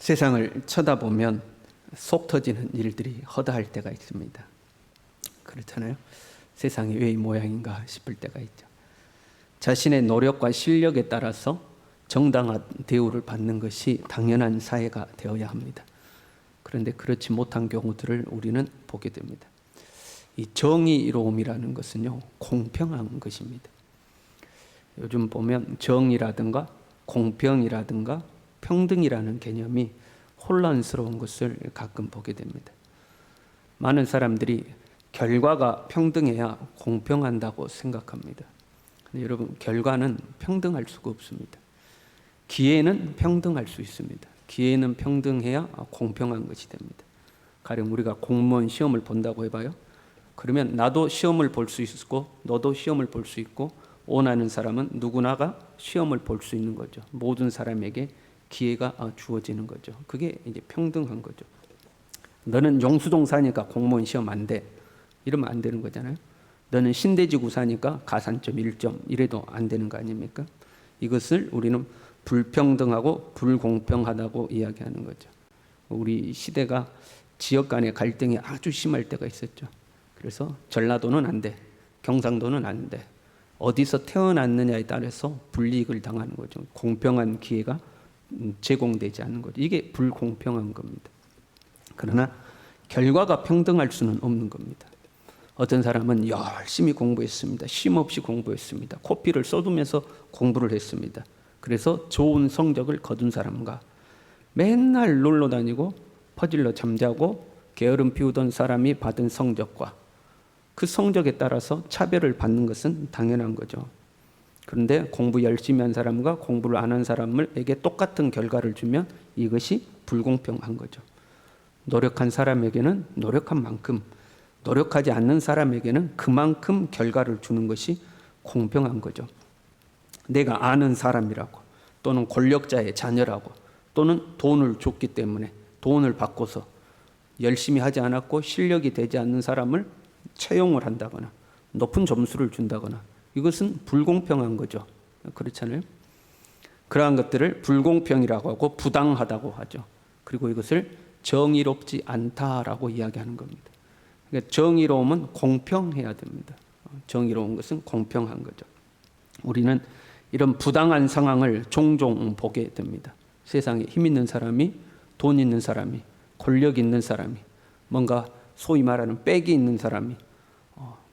세상을 쳐다보면 속 터지는 일들이 허다할 때가 있습니다. 그렇잖아요. 세상이 왜 이 모양인가 싶을 때가 있죠. 자신의 노력과 실력에 따라서 정당한 대우를 받는 것이 당연한 사회가 되어야 합니다. 그런데 그렇지 못한 경우들을 우리는 보게 됩니다. 이 정의로움이라는 것은요, 공평한 것입니다. 요즘 보면 정의라든가 공평이라든가 평등이라는 개념이 혼란스러운 것을 가끔 보게 됩니다. 많은 사람들이 결과가 평등해야 공평한다고 생각합니다. 근데 여러분, 결과는 평등할 수가 없습니다. 기회는 평등할 수 있습니다. 기회는 평등해야 공평한 것이 됩니다. 가령 우리가 공무원 시험을 본다고 해봐요. 그러면 나도 시험을 볼 수 있고 너도 시험을 볼 수 있고 원하는 사람은 누구나가 시험을 볼 수 있는 거죠. 모든 사람에게 기회가 주어지는 거죠. 그게 이제 평등한 거죠. 너는 용수동 사니까 공무원 시험 안 돼. 이러면 안 되는 거잖아요. 너는 신대지구 사니까 가산점 1점 이래도 안 되는 거 아닙니까? 이것을 우리는 불평등하고 불공평하다고 이야기하는 거죠. 우리 시대가 지역 간의 갈등이 아주 심할 때가 있었죠. 그래서 전라도는 안 돼, 경상도는 안 돼. 어디서 태어났느냐에 따라서 불이익을 당하는 거죠. 공평한 기회가 제공되지 않는 거죠. 이게 불공평한 겁니다. 그러나 결과가 평등할 수는 없는 겁니다. 어떤 사람은 열심히 공부했습니다. 쉼없이 공부했습니다. 코피를 쏟으면서 공부를 했습니다. 그래서 좋은 성적을 거둔 사람과 맨날 놀러 다니고 퍼질러 잠자고 게으름 피우던 사람이 받은 성적과 그 성적에 따라서 차별을 받는 것은 당연한 거죠. 그런데 공부 열심히 한 사람과 공부를 안 한 사람에게 똑같은 결과를 주면 이것이 불공평한 거죠. 노력한 사람에게는 노력한 만큼, 노력하지 않는 사람에게는 그만큼 결과를 주는 것이 공평한 거죠. 내가 아는 사람이라고 또는 권력자의 자녀라고 또는 돈을 줬기 때문에 돈을 받고서 열심히 하지 않았고 실력이 되지 않는 사람을 채용을 한다거나 높은 점수를 준다거나 이것은 불공평한 거죠. 그렇잖아요. 그러한 것들을 불공평이라고 하고 부당하다고 하죠. 그리고 이것을 정의롭지 않다라고 이야기하는 겁니다. 그러니까 정의로움은 공평해야 됩니다. 정의로운 것은 공평한 거죠. 우리는 이런 부당한 상황을 종종 보게 됩니다. 세상에 힘 있는 사람이, 돈 있는 사람이, 권력 있는 사람이, 뭔가 소위 말하는 빽이 있는 사람이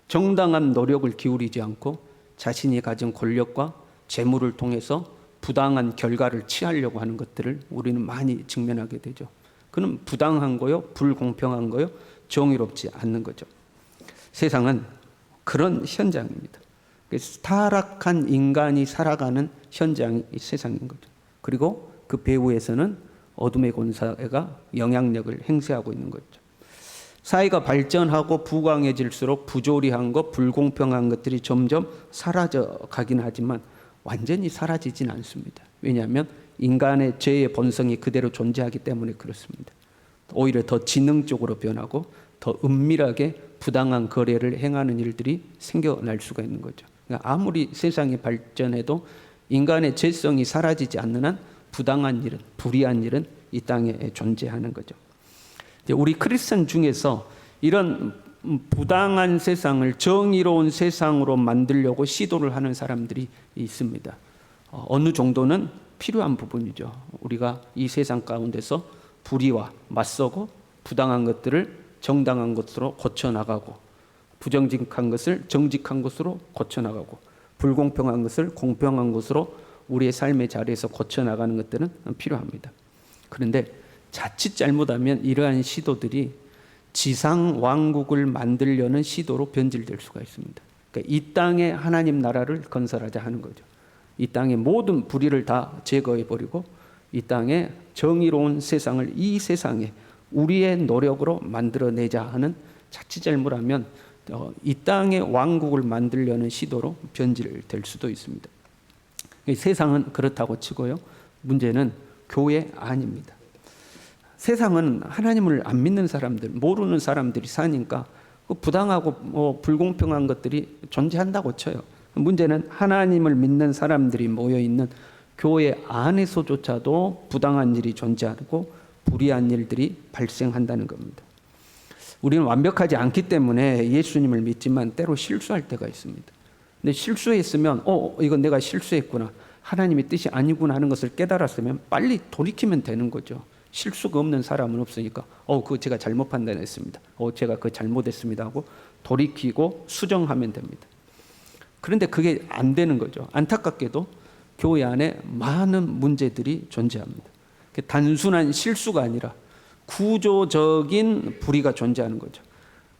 정당한 노력을 기울이지 않고 자신이 가진 권력과 재물을 통해서 부당한 결과를 취하려고 하는 것들을 우리는 많이 직면하게 되죠. 그는 부당한 거요, 불공평한 거요, 정의롭지 않는 거죠. 세상은 그런 현장입니다. 타락한 인간이 살아가는 현장이 세상인 거죠. 그리고 그 배후에서는 어둠의 권세가 영향력을 행사하고 있는 거죠. 사회가 발전하고 부강해질수록 부조리한 것, 불공평한 것들이 점점 사라져 가긴 하지만 완전히 사라지진 않습니다. 왜냐하면 인간의 죄의 본성이 그대로 존재하기 때문에 그렇습니다. 오히려 더 지능적으로 변하고 더 은밀하게 부당한 거래를 행하는 일들이 생겨날 수가 있는 거죠. 그러니까 아무리 세상이 발전해도 인간의 죄성이 사라지지 않는 한 부당한 일은, 불의한 일은 이 땅에 존재하는 거죠. 우리 크리스천 중에서 이런 부당한 세상을 정의로운 세상으로 만들려고 시도를 하는 사람들이 있습니다. 어느 정도는 필요한 부분이죠. 우리가 이 세상 가운데서 불의와 맞서고 부당한 것들을 정당한 것으로 고쳐나가고 부정직한 것을 정직한 것으로 고쳐나가고 불공평한 것을 공평한 것으로 우리의 삶의 자리에서 고쳐나가는 것들은 필요합니다. 그런데 자칫 잘못하면 이러한 시도들이 지상 왕국을 만들려는 시도로 변질될 수가 있습니다. 그러니까 이 땅에 하나님 나라를 건설하자 하는 거죠. 이 땅의 모든 불의를 다 제거해버리고 이 땅에 정의로운 세상을 이 세상에 우리의 노력으로 만들어내자 하는 자칫 잘못하면 이 땅의 왕국을 만들려는 시도로 변질될 수도 있습니다. 세상은 그렇다고 치고요. 문제는 교회 아닙니다. 세상은 하나님을 안 믿는 사람들, 모르는 사람들이 사니까 부당하고 불공평한 것들이 존재한다고 쳐요. 문제는 하나님을 믿는 사람들이 모여있는 교회 안에서조차도 부당한 일이 존재하고 불의한 일들이 발생한다는 겁니다. 우리는 완벽하지 않기 때문에 예수님을 믿지만 때로 실수할 때가 있습니다. 근데 실수했으면 이건 내가 실수했구나, 하나님의 뜻이 아니구나 하는 것을 깨달았으면 빨리 돌이키면 되는 거죠. 실수가 없는 사람은 없으니까 그거 제가 잘못 판단했습니다, 제가 그거 잘못했습니다 하고 돌이키고 수정하면 됩니다. 그런데 그게 안 되는 거죠. 안타깝게도 교회 안에 많은 문제들이 존재합니다. 단순한 실수가 아니라 구조적인 불의가 존재하는 거죠.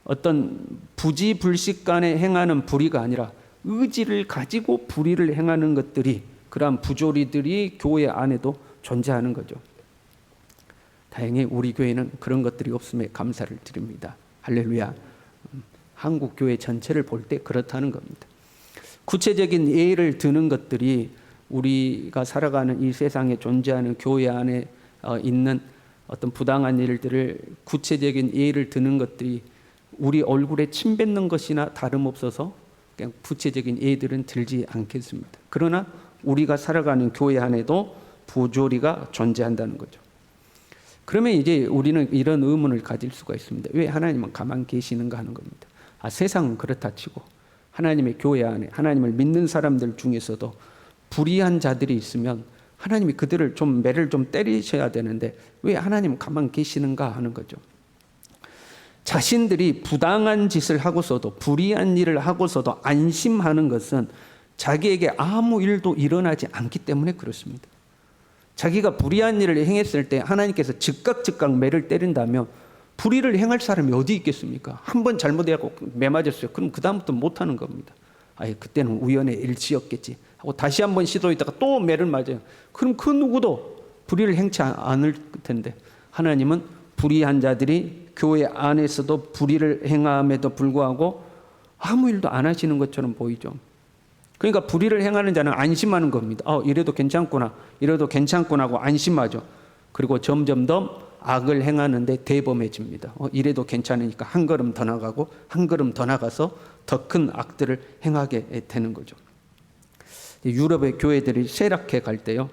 어떤 부지불식간에 행하는 불의가 아니라 의지를 가지고 불의를 행하는 것들이, 그러한 부조리들이 교회 안에도 존재하는 거죠. 다행히 우리 교회는 그런 것들이 없음에 감사를 드립니다. 할렐루야. 한국 교회 전체를 볼 때 그렇다는 겁니다. 구체적인 예를 드는 것들이 우리가 살아가는 이 세상에 존재하는 교회 안에 있는 어떤 부당한 일들을 구체적인 예를 드는 것들이 우리 얼굴에 침 뱉는 것이나 다름없어서 그냥 구체적인 예들은 들지 않겠습니다. 그러나 우리가 살아가는 교회 안에도 부조리가 존재한다는 거죠. 그러면 이제 우리는 이런 의문을 가질 수가 있습니다. 왜 하나님은 가만히 계시는가 하는 겁니다. 세상은 그렇다 치고 하나님의 교회 안에 하나님을 믿는 사람들 중에서도 불의한 자들이 있으면 하나님이 그들을 좀 매를 좀 때리셔야 되는데 왜 하나님은 가만히 계시는가 하는 거죠. 자신들이 부당한 짓을 하고서도, 불의한 일을 하고서도 안심하는 것은 자기에게 아무 일도 일어나지 않기 때문에 그렇습니다. 자기가 불의한 일을 행했을 때 하나님께서 즉각 매를 때린다면 불의를 행할 사람이 어디 있겠습니까? 한 번 잘못해갖고 매 맞았어요. 그럼 그 다음부터 못하는 겁니다. 그때는 우연의 일치였겠지 하고 다시 한번 시도했다가 또 매를 맞아요. 그럼 그 누구도 불의를 행치 않을 텐데, 하나님은 불의한 자들이 교회 안에서도 불의를 행함에도 불구하고 아무 일도 안 하시는 것처럼 보이죠. 그러니까 불의를 행하는 자는 안심하는 겁니다. 이래도 괜찮구나, 이래도 괜찮구나 하고 안심하죠. 그리고 점점 더 악을 행하는데 대범해집니다. 이래도 괜찮으니까 한 걸음 더 나가고 한 걸음 더 나가서 더 큰 악들을 행하게 되는 거죠. 유럽의 교회들이 쇠락해 갈 때요,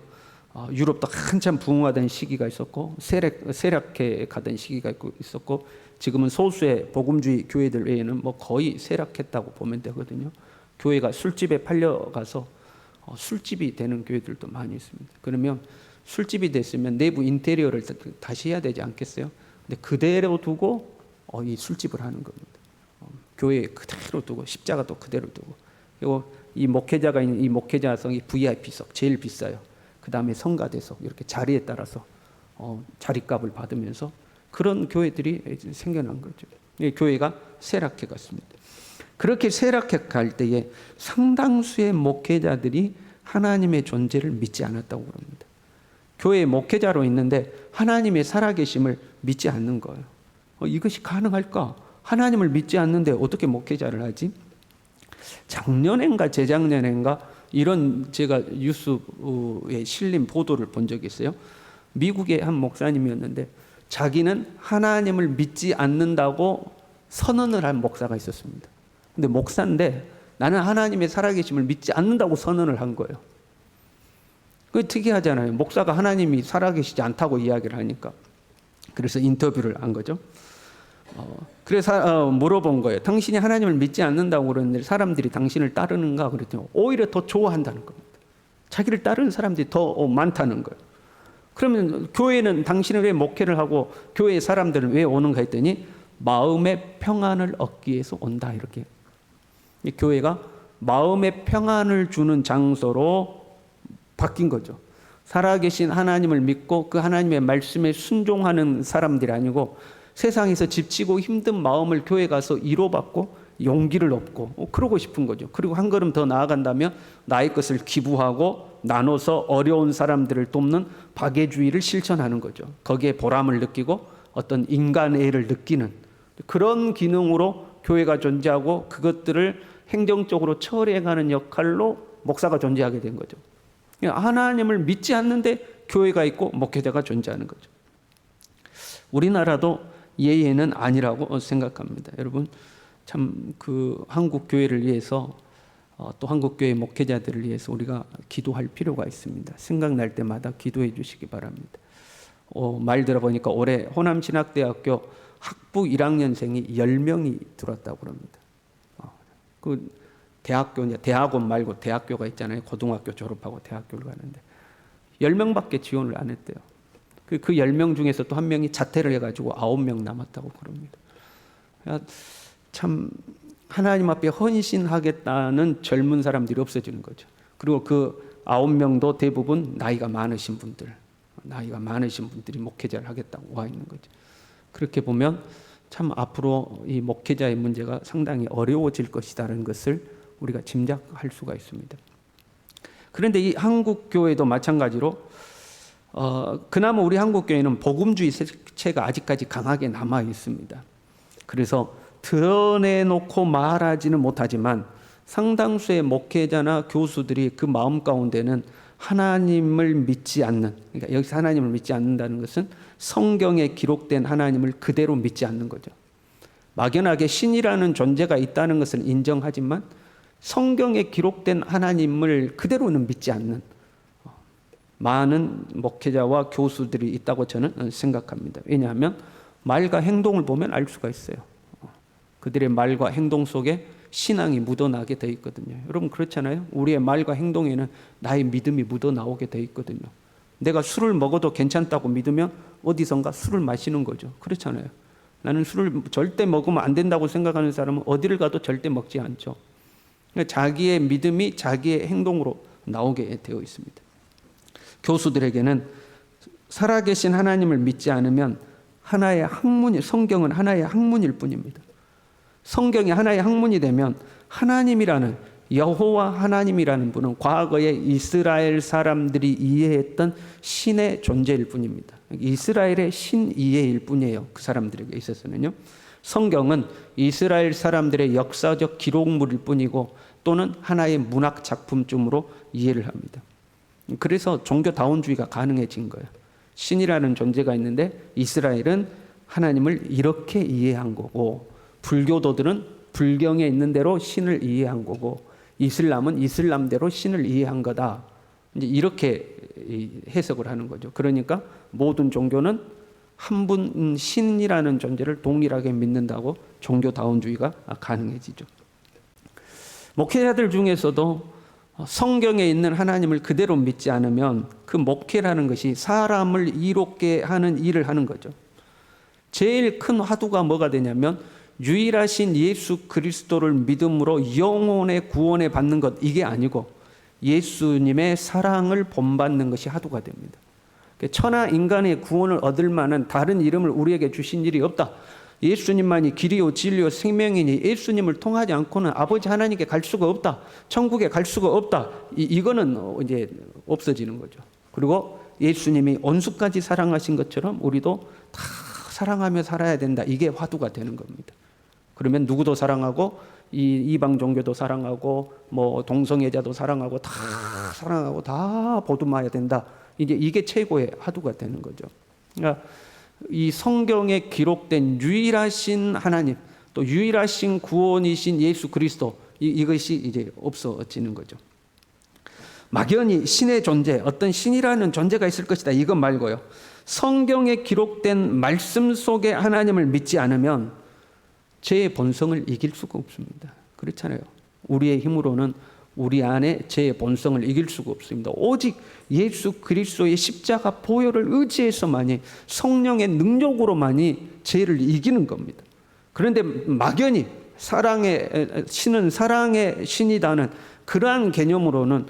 유럽도 한참 부흥하던 시기가 있었고 쇠락해 가던 시기가 있었고, 지금은 소수의 복음주의 교회들 외에는 거의 쇠락했다고 보면 되거든요. 교회가 술집에 팔려가서 술집이 되는 교회들도 많이 있습니다. 그러면 술집이 됐으면 내부 인테리어를 다시 해야 되지 않겠어요? 근데 그대로 두고 이 술집을 하는 겁니다. 교회에 그대로 두고 십자가도 그대로 두고, 그리고 이 목회자가 있는 이 목회자석이 VIP석 제일 비싸요. 그 다음에 성가대석, 이렇게 자리에 따라서 자리값을 받으면서 그런 교회들이 생겨난 거죠. 교회가 쇠락해 갔습니다. 그렇게 쇠락해 갈 때에 상당수의 목회자들이 하나님의 존재를 믿지 않았다고 합니다. 교회에 목회자로 있는데 하나님의 살아계심을 믿지 않는 거예요. 이것이 가능할까? 하나님을 믿지 않는데 어떻게 목회자를 하지? 작년인가 재작년인가 이런 제가 뉴스에 실린 보도를 본 적이 있어요. 미국의 한 목사님이었는데 자기는 하나님을 믿지 않는다고 선언을 한 목사가 있었습니다. 근데 목사인데 나는 하나님의 살아계심을 믿지 않는다고 선언을 한 거예요. 그게 특이하잖아요. 목사가 하나님이 살아계시지 않다고 이야기를 하니까. 그래서 인터뷰를 한 거죠. 그래서 물어본 거예요. 당신이 하나님을 믿지 않는다고 그러는데 사람들이 당신을 따르는가? 그랬더니 오히려 더 좋아한다는 겁니다. 자기를 따르는 사람들이 더 많다는 거예요. 그러면 교회는 당신은 왜 목회를 하고 교회 사람들은 왜 오는가 했더니 마음의 평안을 얻기 위해서 온다, 이렇게. 이 교회가 마음의 평안을 주는 장소로 바뀐 거죠. 살아계신 하나님을 믿고 그 하나님의 말씀에 순종하는 사람들이 아니고 세상에서 지치고 힘든 마음을 교회 가서 위로받고 용기를 얻고 그러고 싶은 거죠. 그리고 한 걸음 더 나아간다면 나의 것을 기부하고 나눠서 어려운 사람들을 돕는 박애주의를 실천하는 거죠. 거기에 보람을 느끼고 어떤 인간애를 느끼는 그런 기능으로 교회가 존재하고 그것들을 행정적으로 처리해가는 역할로 목사가 존재하게 된 거죠. 하나님을 믿지 않는데 교회가 있고 목회자가 존재하는 거죠. 우리나라도 예외는 아니라고 생각합니다. 여러분, 참 그 한국 교회를 위해서 또 한국 교회 목회자들을 위해서 우리가 기도할 필요가 있습니다. 생각날 때마다 기도해 주시기 바랍니다. 말 들어보니까 올해 호남신학대학교 학부 1학년생이 10명이 들어왔다고 그럽니다. 그 대학원 말고 대학교가 있잖아요. 고등학교 졸업하고 대학교를 가는데 10명밖에 지원을 안 했대요. 그 10명 중에서 또 한 명이 자퇴를 해가지고 9명 남았다고 그럽니다. 참 하나님 앞에 헌신하겠다는 젊은 사람들이 없어지는 거죠. 그리고 그 9명도 대부분 나이가 많으신 분들이 목회자를 하겠다고 와 있는 거죠. 그렇게 보면 참 앞으로 이 목회자의 문제가 상당히 어려워질 것이라는 것을 우리가 짐작할 수가 있습니다. 그런데 이 한국 교회도 마찬가지로 그나마 우리 한국 교회는 복음주의 색채가 아직까지 강하게 남아 있습니다. 그래서 드러내놓고 말하지는 못하지만 상당수의 목회자나 교수들이 그 마음 가운데는 하나님을 믿지 않는, 그러니까 여기서 하나님을 믿지 않는다는 것은 성경에 기록된 하나님을 그대로 믿지 않는 거죠. 막연하게 신이라는 존재가 있다는 것을 인정하지만 성경에 기록된 하나님을 그대로는 믿지 않는 많은 목회자와 교수들이 있다고 저는 생각합니다. 왜냐하면 말과 행동을 보면 알 수가 있어요. 그들의 말과 행동 속에 신앙이 묻어나게 돼 있거든요. 여러분 그렇잖아요. 우리의 말과 행동에는 나의 믿음이 묻어나오게 돼 있거든요. 내가 술을 먹어도 괜찮다고 믿으면 어디선가 술을 마시는 거죠. 그렇잖아요. 나는 술을 절대 먹으면 안 된다고 생각하는 사람은 어디를 가도 절대 먹지 않죠. 그러니까 자기의 믿음이 자기의 행동으로 나오게 되어 있습니다. 교수들에게는 살아계신 하나님을 믿지 않으면 하나의 학문이, 성경은 하나의 학문일 뿐입니다. 성경이 하나의 학문이 되면 하나님이라는, 여호와 하나님이라는 분은 과거에 이스라엘 사람들이 이해했던 신의 존재일 뿐입니다. 이스라엘의 신 이해일 뿐이에요. 그 사람들에게 있어서는요. 성경은 이스라엘 사람들의 역사적 기록물일 뿐이고 또는 하나의 문학 작품쯤으로 이해를 합니다. 그래서 종교다원주의가 가능해진 거예요. 신이라는 존재가 있는데 이스라엘은 하나님을 이렇게 이해한 거고, 불교도들은 불경에 있는 대로 신을 이해한 거고, 이슬람은 이슬람대로 신을 이해한 거다. 이제 이렇게 해석을 하는 거죠. 그러니까 모든 종교는 한 분 신이라는 존재를 동일하게 믿는다고 종교다원주의가 가능해지죠. 목회자들 중에서도 성경에 있는 하나님을 그대로 믿지 않으면 그 목회라는 것이 사람을 이롭게 하는 일을 하는 거죠. 제일 큰 화두가 뭐가 되냐면 유일하신 예수 그리스도를 믿음으로 영혼의 구원에 받는 것, 이게 아니고 예수님의 사랑을 본받는 것이 화두가 됩니다. 천하 인간의 구원을 얻을 만한 다른 이름을 우리에게 주신 일이 없다. 예수님만이 길이요 진리요 생명이니 예수님을 통하지 않고는 아버지 하나님께 갈 수가 없다. 천국에 갈 수가 없다. 이거는 이제 없어지는 거죠. 그리고 예수님이 온수까지 사랑하신 것처럼 우리도 다 사랑하며 살아야 된다. 이게 화두가 되는 겁니다. 그러면 누구도 사랑하고 이방 종교도 사랑하고 뭐 동성애자도 사랑하고 다 사랑하고 다 보듬어야 된다. 이제 이게 최고의 화두가 되는 거죠. 그러니까 이 성경에 기록된 유일하신 하나님, 또 유일하신 구원이신 예수 그리스도, 이것이 이제 없어지는 거죠. 막연히 신의 존재, 어떤 신이라는 존재가 있을 것이다, 이것 말고요. 성경에 기록된 말씀 속에 하나님을 믿지 않으면 제 본성을 이길 수가 없습니다. 그렇잖아요. 우리의 힘으로는 우리 안에 제 본성을 이길 수가 없습니다. 오직 예수 그리스도의 십자가 보혈을 의지해서만이, 성령의 능력으로만이 죄를 이기는 겁니다. 그런데 막연히 신은 사랑의 신이다는 그러한 개념으로는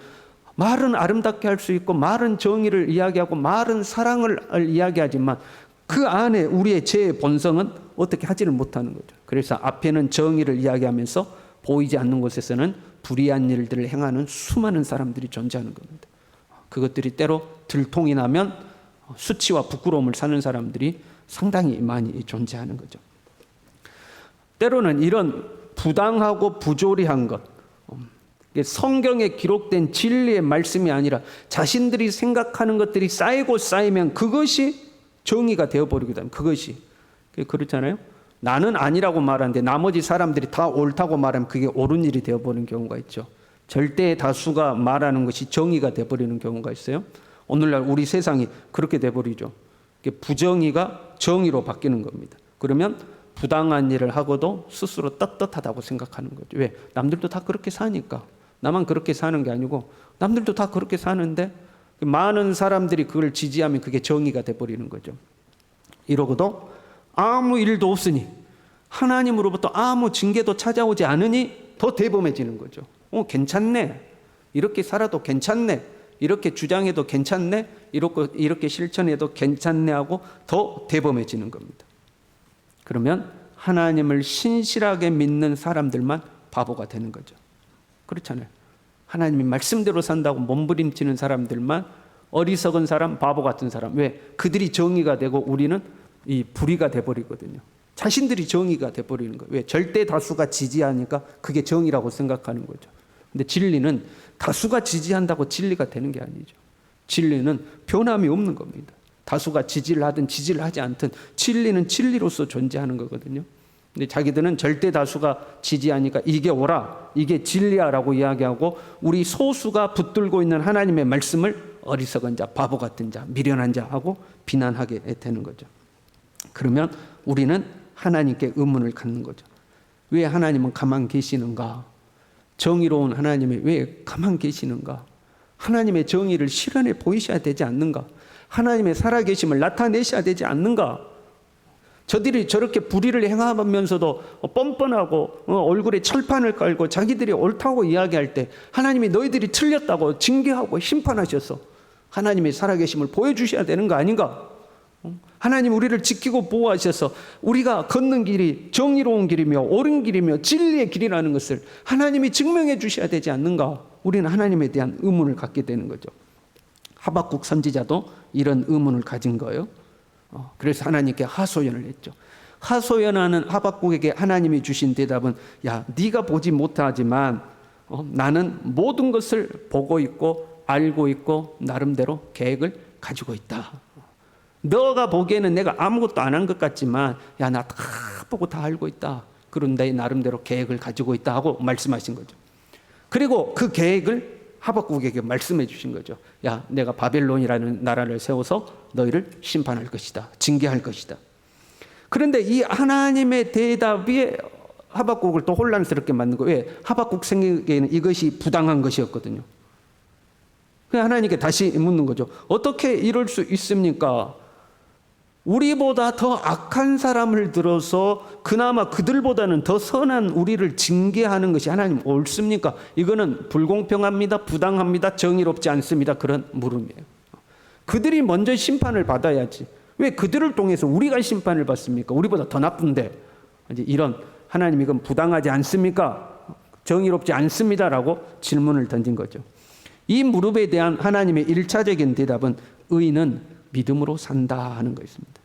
말은 아름답게 할 수 있고 말은 정의를 이야기하고 말은 사랑을 이야기하지만 그 안에 우리의 제 본성은 어떻게 하지를 못하는 거죠. 그래서 앞에는 정의를 이야기하면서 보이지 않는 곳에서는 불의한 일들을 행하는 수많은 사람들이 존재하는 겁니다. 그것들이 때로 들통이 나면 수치와 부끄러움을 사는 사람들이 상당히 많이 존재하는 거죠. 때로는 이런 부당하고 부조리한 것, 성경에 기록된 진리의 말씀이 아니라 자신들이 생각하는 것들이 쌓이고 쌓이면 그것이 정의가 되어버리기도 합니다. 그것이. 그렇잖아요. 나는 아니라고 말하는데 나머지 사람들이 다 옳다고 말하면 그게 옳은 일이 되어버리는 경우가 있죠. 절대의 다수가 말하는 것이 정의가 되어버리는 경우가 있어요. 오늘날 우리 세상이 그렇게 되어버리죠. 부정의가 정의로 바뀌는 겁니다. 그러면 부당한 일을 하고도 스스로 떳떳하다고 생각하는 거죠. 왜? 남들도 다 그렇게 사니까. 나만 그렇게 사는 게 아니고 남들도 다 그렇게 사는데 많은 사람들이 그걸 지지하면 그게 정의가 돼버리는 거죠. 이러고도 아무 일도 없으니, 하나님으로부터 아무 징계도 찾아오지 않으니 더 대범해지는 거죠. 괜찮네. 이렇게 살아도 괜찮네. 이렇게 주장해도 괜찮네. 이렇게 실천해도 괜찮네 하고 더 대범해지는 겁니다. 그러면 하나님을 신실하게 믿는 사람들만 바보가 되는 거죠. 그렇잖아요. 하나님이 말씀대로 산다고 몸부림치는 사람들만 어리석은 사람, 바보 같은 사람. 왜? 그들이 정의가 되고 우리는 이 불의가 돼버리거든요. 자신들이 정의가 돼버리는 거예요. 왜? 절대 다수가 지지하니까 그게 정의라고 생각하는 거죠. 근데 진리는 다수가 지지한다고 진리가 되는 게 아니죠. 진리는 변함이 없는 겁니다. 다수가 지지를 하든 지지를 하지 않든 진리는 진리로서 존재하는 거거든요. 근데 자기들은 절대 다수가 지지하니까 이게 옳아, 이게 진리야라고 이야기하고 우리 소수가 붙들고 있는 하나님의 말씀을 어리석은 자, 바보 같은 자, 미련한 자 하고 비난하게 되는 거죠. 그러면 우리는 하나님께 의문을 갖는 거죠. 왜 하나님은 가만 계시는가? 정의로운 하나님이 왜 가만 계시는가? 하나님의 정의를 실현해 보이셔야 되지 않는가? 하나님의 살아계심을 나타내셔야 되지 않는가? 저들이 저렇게 불의를 행하면서도 뻔뻔하고 얼굴에 철판을 깔고 자기들이 옳다고 이야기할 때 하나님이 너희들이 틀렸다고 징계하고 심판하셔서 하나님의 살아계심을 보여주셔야 되는 거 아닌가? 하나님 우리를 지키고 보호하셔서 우리가 걷는 길이 정의로운 길이며 옳은 길이며 진리의 길이라는 것을 하나님이 증명해 주셔야 되지 않는가? 우리는 하나님에 대한 의문을 갖게 되는 거죠. 하박국 선지자도 이런 의문을 가진 거예요. 그래서 하나님께 하소연을 했죠. 하소연하는 하박국에게 하나님이 주신 대답은 야, 네가 보지 못하지만 나는 모든 것을 보고 있고 알고 있고 나름대로 계획을 가지고 있다. 너가 보기에는 내가 아무것도 안 한 것 같지만 야, 나 다 보고 다 알고 있다. 그런 내 나름대로 계획을 가지고 있다 하고 말씀하신 거죠. 그리고 그 계획을 하박국에게 말씀해 주신 거죠. 야, 내가 바벨론이라는 나라를 세워서 너희를 심판할 것이다. 징계할 것이다. 그런데 이 하나님의 대답이 하박국을 또 혼란스럽게 만든 거예요. 왜? 하박국 생각에는 이것이 부당한 것이었거든요. 그래서 하나님께 다시 묻는 거죠. 어떻게 이럴 수 있습니까? 우리보다 더 악한 사람을 들어서 그나마 그들보다는 더 선한 우리를 징계하는 것이 하나님 옳습니까? 이거는 불공평합니다. 부당합니다. 정의롭지 않습니다. 그런 물음이에요. 그들이 먼저 심판을 받아야지. 왜 그들을 통해서 우리가 심판을 받습니까? 우리보다 더 나쁜데. 이제 이런 하나님 이건 부당하지 않습니까? 정의롭지 않습니다라고 질문을 던진 거죠. 이 무릎에 대한 하나님의 1차적인 대답은 의인은 믿음으로 산다 하는 것입니다.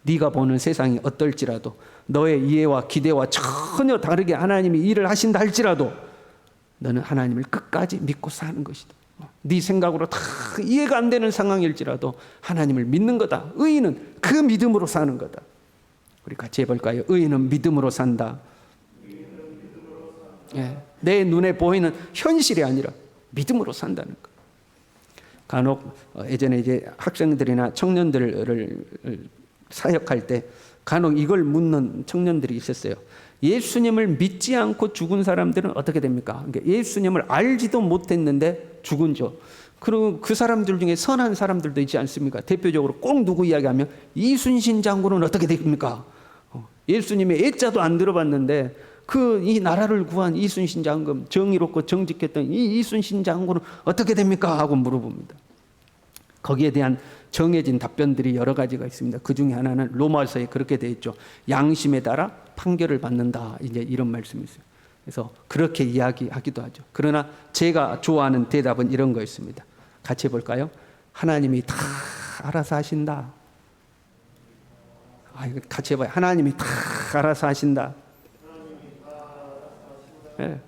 네가 보는 세상이 어떨지라도 너의 이해와 기대와 전혀 다르게 하나님이 일을 하신다 할지라도 너는 하나님을 끝까지 믿고 사는 것이다. 네 생각으로 다 이해가 안 되는 상황일지라도 하나님을 믿는 거다. 의인은 그 믿음으로 사는 거다. 우리 같이 해볼까요? 의인은 믿음으로 산다. 예, 내 눈에 보이는 현실이 아니라 믿음으로 산다는 것. 간혹 예전에 이제 학생들이나 청년들을 사역할 때 간혹 이걸 묻는 청년들이 있었어요. 예수님을 믿지 않고 죽은 사람들은 어떻게 됩니까? 그러니까 예수님을 알지도 못했는데 죽은죠. 그리고 그 사람들 중에 선한 사람들도 있지 않습니까? 대표적으로 꼭 누구 이야기하면 이순신 장군은 어떻게 됩니까? 예수님의 애자도 안 들어봤는데 이 나라를 구한 이순신 장군, 정의롭고 정직했던 이 이순신 장군은 어떻게 됩니까? 하고 물어봅니다. 거기에 대한 정해진 답변들이 여러 가지가 있습니다. 그 중에 하나는 로마서에 그렇게 되어 있죠. 양심에 따라 판결을 받는다. 이제 이런 말씀이 있어요. 그래서 그렇게 이야기하기도 하죠. 그러나 제가 좋아하는 대답은 이런 거였습니다. 같이 해볼까요? 하나님이 다 알아서 하신다. 같이 해봐요. 하나님이 다 알아서 하신다. 네.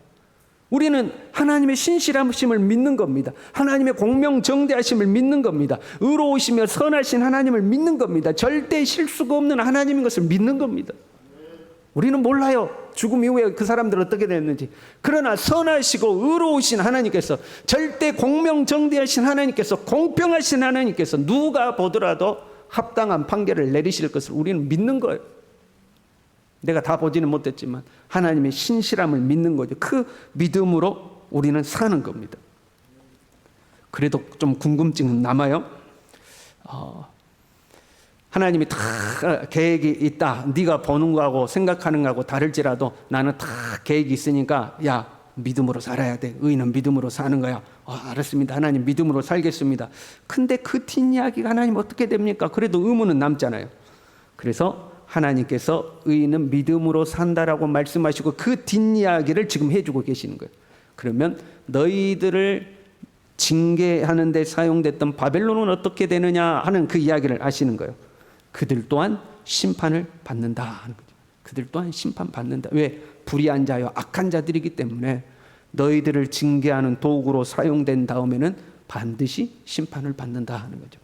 우리는 하나님의 신실하심을 믿는 겁니다. 하나님의 공명정대하심을 믿는 겁니다. 의로우시며 선하신 하나님을 믿는 겁니다. 절대 실수가 없는 하나님인 것을 믿는 겁니다. 우리는 몰라요. 죽음 이후에 그 사람들은 어떻게 됐는지. 그러나 선하시고 의로우신 하나님께서, 절대 공명정대하신 하나님께서, 공평하신 하나님께서 누가 보더라도 합당한 판결을 내리실 것을 우리는 믿는 거예요. 내가 다 보지는 못했지만 하나님의 신실함을 믿는 거죠. 그 믿음으로 우리는 사는 겁니다. 그래도 좀 궁금증은 남아요. 하나님이 다 계획이 있다. 네가 보는 거하고 생각하는 거하고 다를지라도 나는 다 계획이 있으니까 야, 믿음으로 살아야 돼. 의인은 믿음으로 사는 거야. 알았습니다. 하나님 믿음으로 살겠습니다. 근데 그 뒷이야기가 하나님 어떻게 됩니까? 그래도 의문은 남잖아요. 그래서 하나님께서 의인은 믿음으로 산다라고 말씀하시고 그 뒷이야기를 지금 해주고 계시는 거예요. 그러면 너희들을 징계하는 데 사용됐던 바벨론은 어떻게 되느냐 하는 그 이야기를 하시는 거예요. 그들 또한 심판을 받는다 하는 거죠. 그들 또한 심판받는다. 왜? 불의한 자여 악한 자들이기 때문에 너희들을 징계하는 도구로 사용된 다음에는 반드시 심판을 받는다 하는 거죠.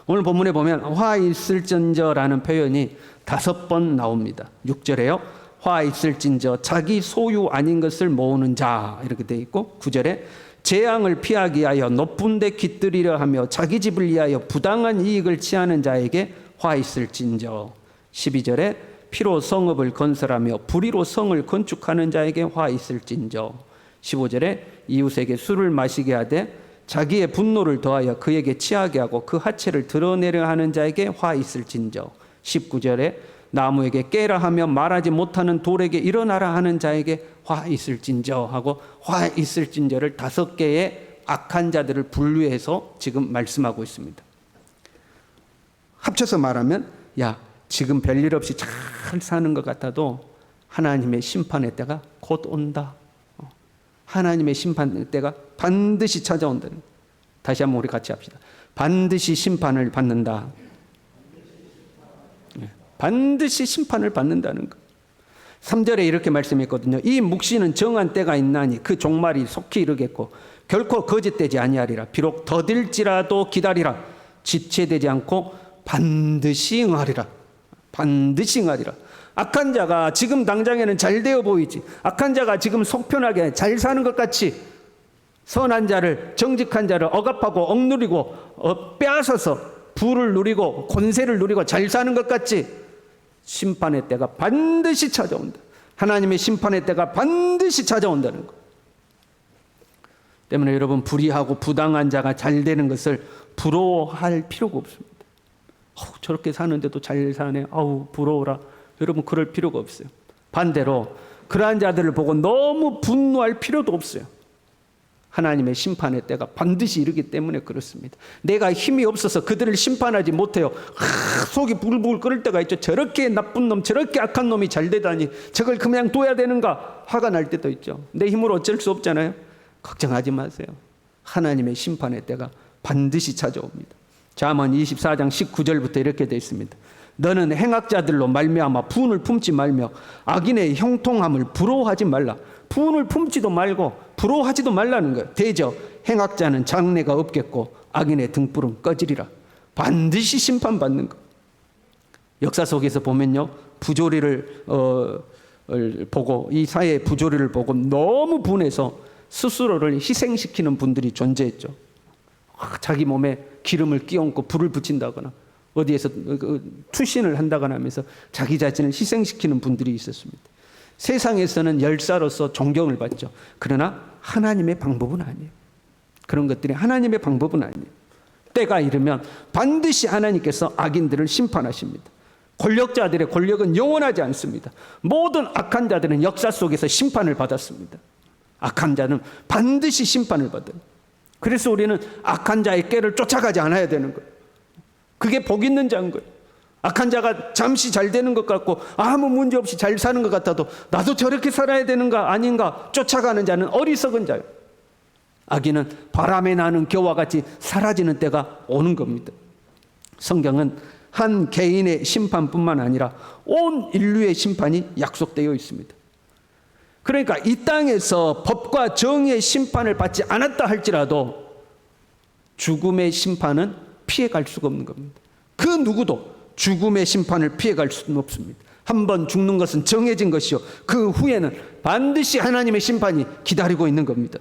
오늘 본문에 보면 화 있을진저라는 표현이 5번 나옵니다. 6절에요. 화 있을진저 자기 소유 아닌 것을 모으는 자 이렇게 돼 있고 9절에 재앙을 피하기 위하여 높은 데 깃들이려 하며 자기 집을 위하여 부당한 이익을 취하는 자에게 화 있을진저 12절에 피로 성읍을 건설하며 불의로 성을 건축하는 자에게 화 있을진저 15절에 이웃에게 술을 마시게 하되 자기의 분노를 더하여 그에게 취하게 하고 그 하체를 드러내려 하는 자에게 화 있을진저 19절에 나무에게 깨라 하며 말하지 못하는 돌에게 일어나라 하는 자에게 화 있을진저 하고 화 있을진저를 5개의 악한 자들을 분류해서 지금 말씀하고 있습니다. 합쳐서 말하면 야, 지금 별일 없이 잘 사는 것 같아도 하나님의 심판의 때가 곧 온다. 하나님의 심판의 때가 반드시 찾아온다. 다시 한번 우리 같이 합시다. 반드시 심판을 받는다. 반드시 심판을 받는다는 것. 3절에 이렇게 말씀했거든요. 이 묵시는 정한 때가 있나니 그 종말이 속히 이르겠고 결코 거짓되지 아니하리라. 비록 더딜지라도 기다리라. 지체되지 않고 반드시 응하리라. 반드시 응하리라. 악한 자가 지금 당장에는 잘 되어 보이지. 악한 자가 지금 속편하게 잘 사는 것 같이 선한 자를, 정직한 자를 억압하고 억누리고 빼앗아서 부를 누리고 권세를 누리고 잘 사는 것 같지. 심판의 때가 반드시 찾아온다. 하나님의 심판의 때가 반드시 찾아온다는 것. 때문에 여러분 불의하고 부당한 자가 잘 되는 것을 부러워할 필요가 없습니다. 저렇게 사는데도 잘 사네. 부러워라. 여러분 그럴 필요가 없어요. 반대로 그러한 자들을 보고 너무 분노할 필요도 없어요. 하나님의 심판의 때가 반드시 이르기 때문에 그렇습니다. 내가 힘이 없어서 그들을 심판하지 못해요. 속이 부글부글 끓을 때가 있죠. 저렇게 나쁜 놈, 저렇게 악한 놈이 잘 되다니 저걸 그냥 둬야 되는가 화가 날 때도 있죠. 내 힘으로 어쩔 수 없잖아요. 걱정하지 마세요. 하나님의 심판의 때가 반드시 찾아옵니다. 잠언 24장 19절부터 이렇게 되어 있습니다. 너는 행악자들로 말미암아 분을 품지 말며 악인의 형통함을 부러워하지 말라. 분을 품지도 말고 부러워하지도 말라는 거예요. 대저 행악자는 장래가 없겠고 악인의 등불은 꺼지리라. 반드시 심판받는 거. 역사 속에서 보면요, 부조리를 보고 이 사회의 부조리를 보고 너무 분해서 스스로를 희생시키는 분들이 존재했죠. 자기 몸에 기름을 끼얹고 불을 붙인다거나 어디에서 투신을 한다거나 하면서 자기 자신을 희생시키는 분들이 있었습니다. 세상에서는 열사로서 존경을 받죠. 그러나 하나님의 방법은 아니에요. 그런 것들이 하나님의 방법은 아니에요. 때가 이르면 반드시 하나님께서 악인들을 심판하십니다. 권력자들의 권력은 영원하지 않습니다. 모든 악한 자들은 역사 속에서 심판을 받았습니다. 악한 자는 반드시 심판을 받아요. 그래서 우리는 악한 자의 꾀를 쫓아가지 않아야 되는 거예요. 그게 복 있는 자인 거예요. 악한 자가 잠시 잘 되는 것 같고 아무 문제 없이 잘 사는 것 같아도 나도 저렇게 살아야 되는가 아닌가 쫓아가는 자는 어리석은 자예요. 악인은 바람에 나는 겨와 같이 사라지는 때가 오는 겁니다. 성경은 한 개인의 심판뿐만 아니라 온 인류의 심판이 약속되어 있습니다. 그러니까 이 땅에서 법과 정의의 심판을 받지 않았다 할지라도 죽음의 심판은 피해갈 수가 없는 겁니다. 그 누구도 죽음의 심판을 피해갈 수는 없습니다. 한번 죽는 것은 정해진 것이요 그 후에는 반드시 하나님의 심판이 기다리고 있는 겁니다.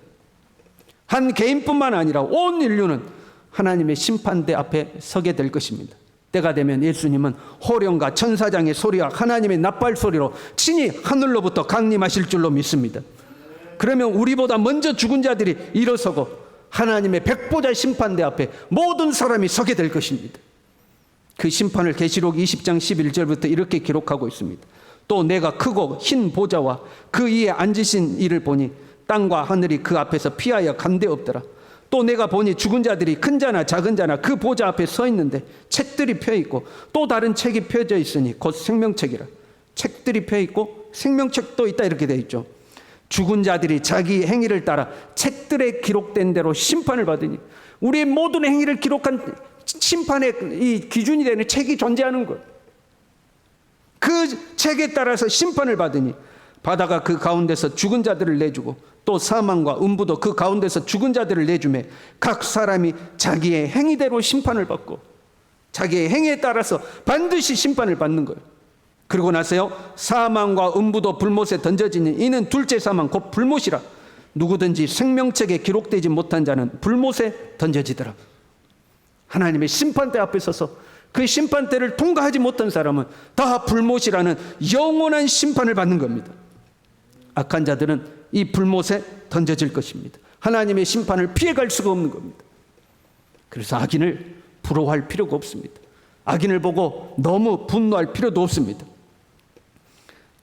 한 개인뿐만 아니라 온 인류는 하나님의 심판대 앞에 서게 될 것입니다. 때가 되면 예수님은 호령과 천사장의 소리와 하나님의 나팔 소리로 친히 하늘로부터 강림하실 줄로 믿습니다. 그러면 우리보다 먼저 죽은 자들이 일어서고 하나님의 백보자 심판대 앞에 모든 사람이 서게 될 것입니다. 그 심판을 계시록 20장 11절부터 이렇게 기록하고 있습니다. 또 내가 크고 흰 보좌와 그 위에 앉으신 이를 보니 땅과 하늘이 그 앞에서 피하여 간데 없더라. 또 내가 보니 죽은 자들이 큰 자나 작은 자나 그 보좌 앞에 서 있는데 책들이 펴 있고 또 다른 책이 펴져 있으니 곧 생명책이라. 책들이 펴 있고 생명책도 있다 이렇게 되어 있죠. 죽은 자들이 자기 행위를 따라 책들에 기록된 대로 심판을 받으니 우리의 모든 행위를 기록한 심판의 이 기준이 되는 책이 존재하는 거예요. 그 책에 따라서 심판을 받으니 바다가 그 가운데서 죽은 자들을 내주고 또 사망과 음부도 그 가운데서 죽은 자들을 내주매 각 사람이 자기의 행위대로 심판을 받고 자기의 행위에 따라서 반드시 심판을 받는 거예요. 그러고 나서요, 사망과 음부도 불못에 던져지니 이는 둘째 사망 곧 불못이라. 누구든지 생명책에 기록되지 못한 자는 불못에 던져지더라. 하나님의 심판대 앞에 서서 그 심판대를 통과하지 못한 사람은 다 불못이라는 영원한 심판을 받는 겁니다. 악한 자들은 이 불못에 던져질 것입니다. 하나님의 심판을 피해갈 수가 없는 겁니다. 그래서 악인을 부러워할 필요가 없습니다. 악인을 보고 너무 분노할 필요도 없습니다.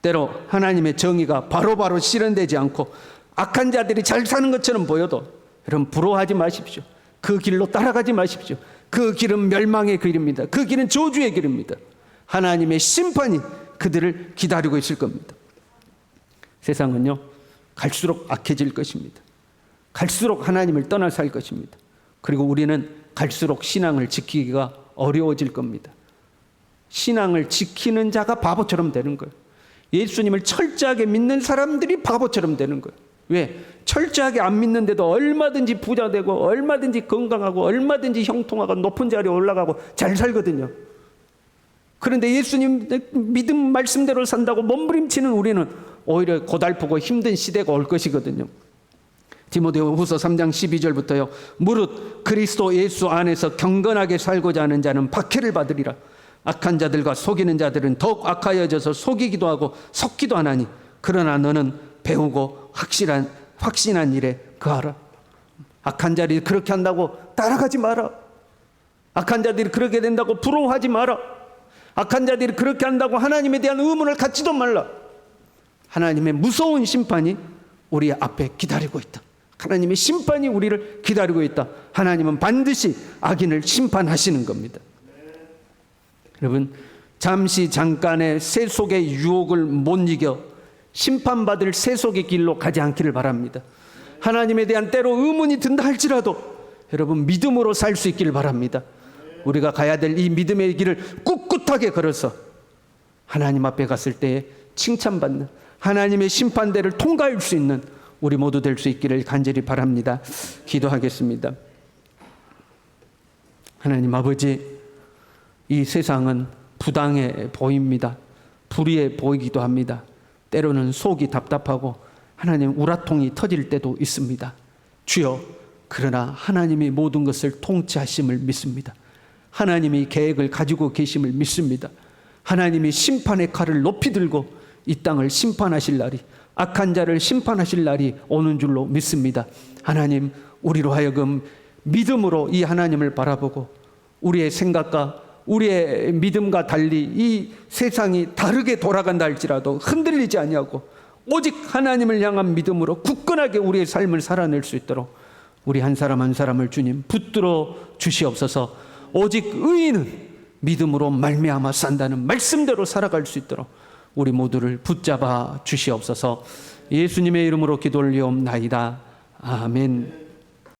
때로 하나님의 정의가 바로바로 실현되지 않고 악한 자들이 잘 사는 것처럼 보여도 여러분 부러워하지 마십시오. 그 길로 따라가지 마십시오. 그 길은 멸망의 길입니다. 그 길은 저주의 길입니다. 하나님의 심판이 그들을 기다리고 있을 겁니다. 세상은요, 갈수록 악해질 것입니다. 갈수록 하나님을 떠나 살 것입니다. 그리고 우리는 갈수록 신앙을 지키기가 어려워질 겁니다. 신앙을 지키는 자가 바보처럼 되는 거예요. 예수님을 철저하게 믿는 사람들이 바보처럼 되는 거예요. 왜? 철저하게 안 믿는데도 얼마든지 부자 되고 얼마든지 건강하고 얼마든지 형통하고 높은 자리에 올라가고 잘 살거든요. 그런데 예수님 믿음 말씀대로 산다고 몸부림치는 우리는 오히려 고달프고 힘든 시대가 올 것이거든요. 디모데후서 3장 12절부터요. 무릇 그리스도 예수 안에서 경건하게 살고자 하는 자는 박해를 받으리라. 악한 자들과 속이는 자들은 더욱 악하여져서 속이기도 하고 속기도 하나니 그러나 너는 배우고 확신한 일에 거하라. 악한 자들이 그렇게 한다고 따라가지 마라. 악한 자들이 그렇게 된다고 부러워하지 마라. 악한 자들이 그렇게 한다고 하나님에 대한 의문을 갖지도 말라. 하나님의 무서운 심판이 우리 앞에 기다리고 있다. 하나님의 심판이 우리를 기다리고 있다. 하나님은 반드시 악인을 심판하시는 겁니다. 여러분, 잠시 잠깐의 세속의 유혹을 못 이겨 심판받을 세속의 길로 가지 않기를 바랍니다. 하나님에 대한 때로 의문이 든다 할지라도 여러분 믿음으로 살 수 있기를 바랍니다. 우리가 가야 될 이 믿음의 길을 꿋꿋하게 걸어서 하나님 앞에 갔을 때에 칭찬받는 하나님의 심판대를 통과할 수 있는 우리 모두 될 수 있기를 간절히 바랍니다. 기도하겠습니다. 하나님 아버지, 이 세상은 부당해 보입니다. 불의해 보이기도 합니다. 때로는 속이 답답하고 하나님 우라통이 터질 때도 있습니다. 주여, 그러나 하나님이 모든 것을 통치하심을 믿습니다. 하나님이 계획을 가지고 계심을 믿습니다. 하나님이 심판의 칼을 높이 들고 이 땅을 심판하실 날이, 악한 자를 심판하실 날이 오는 줄로 믿습니다. 하나님, 우리로 하여금 믿음으로 이 하나님을 바라보고 우리의 생각과 우리의 믿음과 달리 이 세상이 다르게 돌아간다 할지라도 흔들리지 아니하고 오직 하나님을 향한 믿음으로 굳건하게 우리의 삶을 살아낼 수 있도록 우리 한 사람 한 사람을 주님 붙들어 주시옵소서. 오직 의인은 믿음으로 말미암아 산다는 말씀대로 살아갈 수 있도록 우리 모두를 붙잡아 주시옵소서. 예수님의 이름으로 기도 올리옵나이다. 아멘.